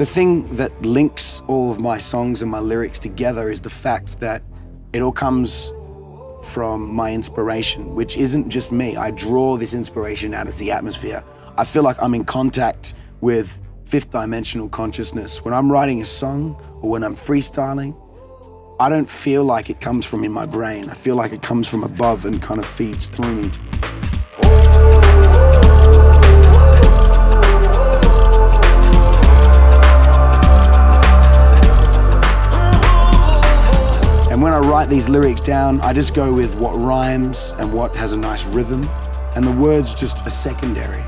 The thing that links all of my songs and my lyrics together is the fact that it all comes from my inspiration, which isn't just me. I draw this inspiration out of the atmosphere. I feel like I'm in contact with fifth dimensional consciousness. When I'm writing a song or when I'm freestyling, I don't feel like it comes from in my brain. I feel like it comes from above and kind of feeds through me. And when I write these lyrics down, I just go with what rhymes and what has a nice rhythm, and the words just are secondary.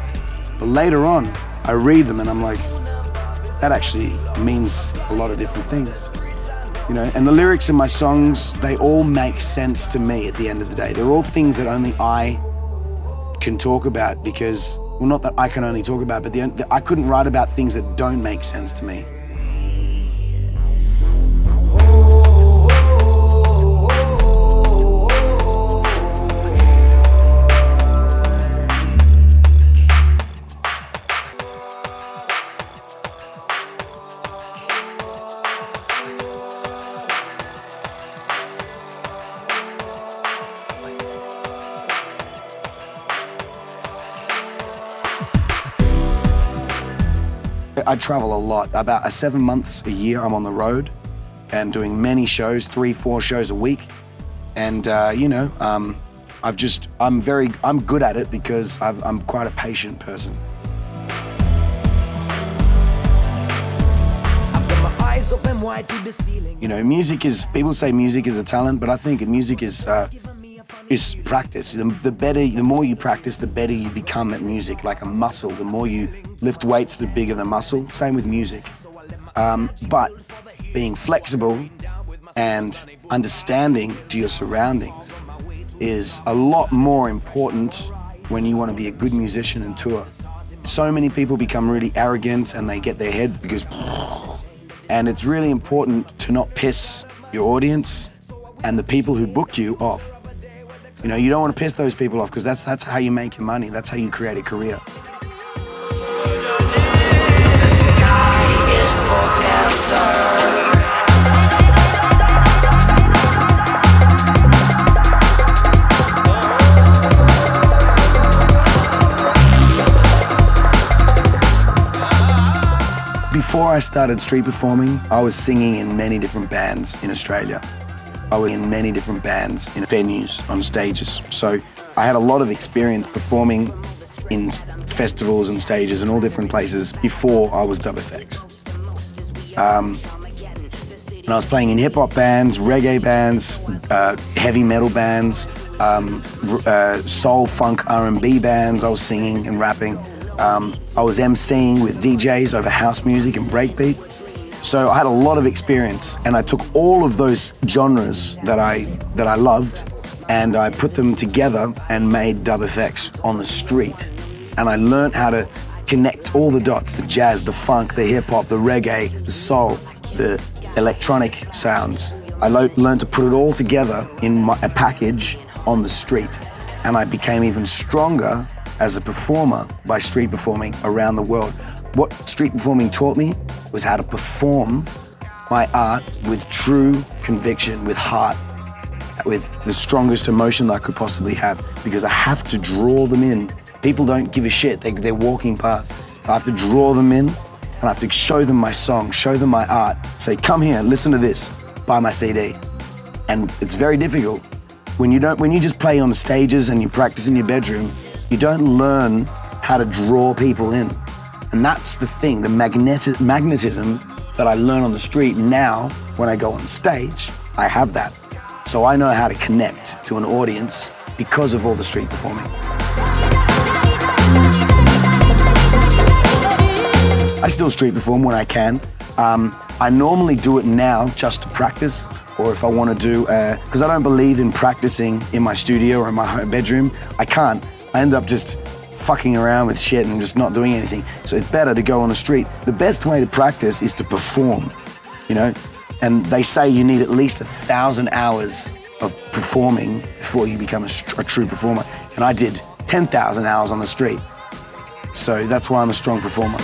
But later on, I read them and I'm like, that actually means a lot of different things. You know, and the lyrics in my songs, they all make sense to me at the end of the day. They're all things that only I can talk about because, well, not that I can only talk about, but I couldn't write about things that don't make sense to me. I travel a lot. About 7 months a year I'm on the road and doing many shows, 3-4 shows a week. And you know, I'm good at it because I'm quite a patient person. You know, people say music is a talent, but I think music is practice. The more you practice, the better you become at music, like a muscle. The more you lift weights, the bigger the muscle. Same with music. But being flexible and understanding to your surroundings is a lot more important when you want to be a good musician and tour. So many people become really arrogant and they get their head because... And it's really important to not piss your audience and the people who book you off. You know, you don't want to piss those people off because that's how you make your money. That's how you create a career. The sky is forever. Before I started street performing, I was singing in many different bands in Australia. I was in many different bands, in venues, on stages. So I had a lot of experience performing in festivals and stages and all different places before I was DubFX. And I was playing in hip-hop bands, reggae bands, heavy metal bands, soul, funk, R&B bands. I was singing and rapping. I was emceeing with DJs over house music and breakbeat. So I had a lot of experience, and I took all of those genres that I loved, and I put them together and made DubFX on the street. And I learned how to connect all the dots, the jazz, the funk, the hip hop, the reggae, the soul, the electronic sounds. I learned to put it all together in a package on the street. And I became even stronger as a performer by street performing around the world. What street performing taught me was how to perform my art with true conviction, with heart, with the strongest emotion that I could possibly have, because I have to draw them in. People don't give a shit, they're walking past. I have to draw them in, and I have to show them my song, show them my art, say, come here, listen to this, buy my CD. And it's very difficult. When you just play on stages and you practice in your bedroom, you don't learn how to draw people in. And that's the thing, the magnetism that I learn on the street. Now, when I go on stage, I have that. So I know how to connect to an audience because of all the street performing. I still street perform when I can. I normally do it now just to practice, or if I want to do, because I don't believe in practicing in my studio or in my home bedroom. I can't. I end up just fucking around with shit and just not doing anything. So it's better to go on the street. The best way to practice is to perform, you know? And they say you need at least 1,000 hours of performing before you become a true performer. And I did 10,000 hours on the street. So that's why I'm a strong performer.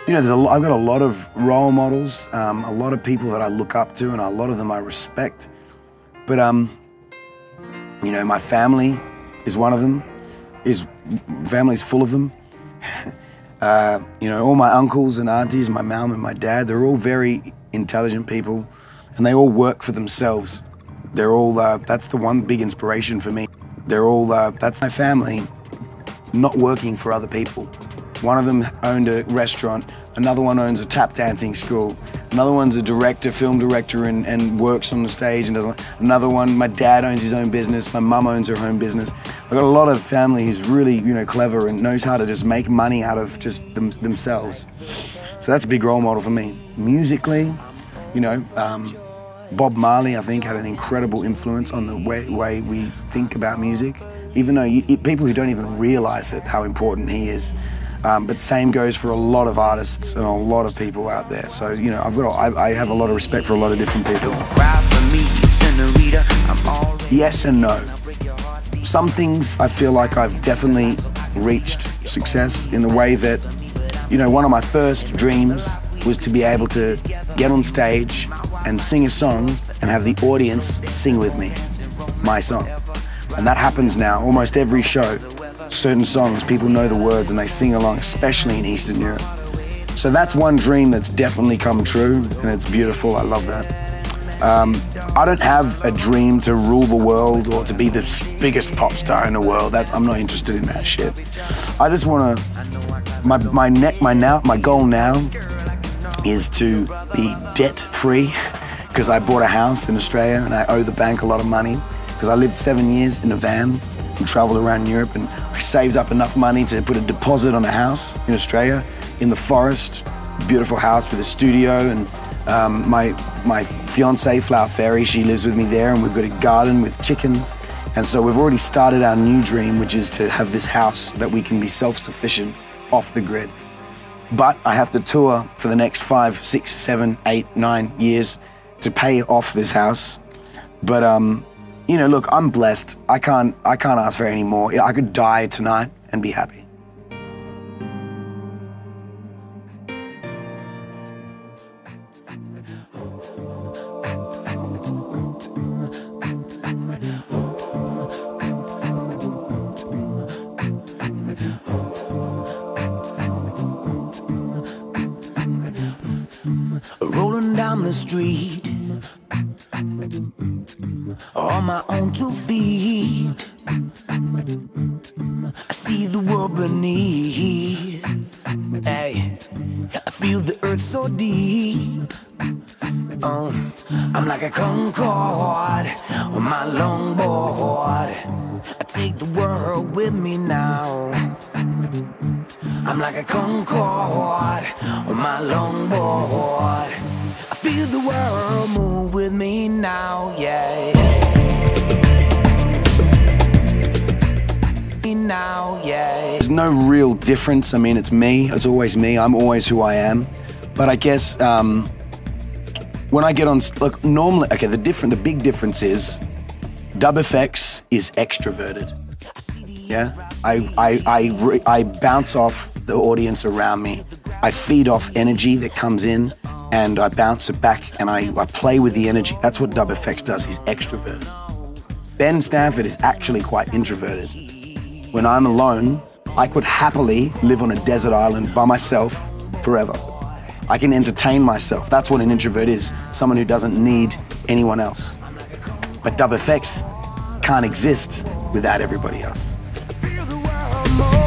You know, I've got a lot of role models, a lot of people that I look up to, and a lot of them I respect. But, you know, my family is one of them. Family's full of them. You know, all my uncles and aunties, my mum and my dad, they're all very intelligent people, and they all work for themselves. They're all, that's the one big inspiration for me. They're all, that's my family, not working for other people. One of them owned a restaurant, another one owns a tap dancing school, another one's a director, film director, and works on the stage and does another one, my dad owns his own business, my mum owns her own business. I've got a lot of family who's really, you know, clever and knows how to just make money out of just themselves. So that's a big role model for me. Musically, you know, Bob Marley, I think, had an incredible influence on the way we think about music, even though people who don't even realize it, how important he is. But same goes for a lot of artists and a lot of people out there. So, you know, I have a lot of respect for a lot of different people. Senorita, yes and no. Some things I feel like I've definitely reached success in the way that, you know, one of my first dreams was to be able to get on stage and sing a song and have the audience sing with me, my song. And that happens now, almost every show. Certain songs, people know the words and they sing along, especially in Eastern Europe. So that's one dream that's definitely come true, and it's beautiful, I love that. I don't have a dream to rule the world or to be the biggest pop star in the world. I'm not interested in that shit. I just want to, my goal now is to be debt-free, because I bought a house in Australia and I owe the bank a lot of money, because I lived 7 years in a van and traveled around Europe, and I saved up enough money to put a deposit on a house in Australia, in the forest, beautiful house with a studio, and my fiancée, Flower Fairy, she lives with me there, and we've got a garden with chickens. And so we've already started our new dream, which is to have this house that we can be self-sufficient off the grid. But I have to tour for the next 5, 6, 7, 8, 9 years to pay off this house. But you know, look, I'm blessed. I can't ask for any more. I could die tonight and be happy. Rolling down the street on my own 2 feet, I see the world beneath. Hey, I feel the earth so deep. I'm like a Concord on my longboard. I take the world with me now. I'm like a Concord on my longboard. I feel the world move with me now, yeah. Now, yeah. There's no real difference. I mean, it's me. It's always me. I'm always who I am. But I guess when I get on, look, normally, okay, the big difference is dub effects is extroverted. Yeah, I bounce off the audience around me. I feed off energy that comes in, and I bounce it back, and I play with the energy. That's what dub effects does. He's extroverted. Ben Stanford is actually quite introverted. When I'm alone, I could happily live on a desert island by myself forever. I can entertain myself. That's what an introvert is, someone who doesn't need anyone else. But dub effects can't exist without everybody else. Feel the world move.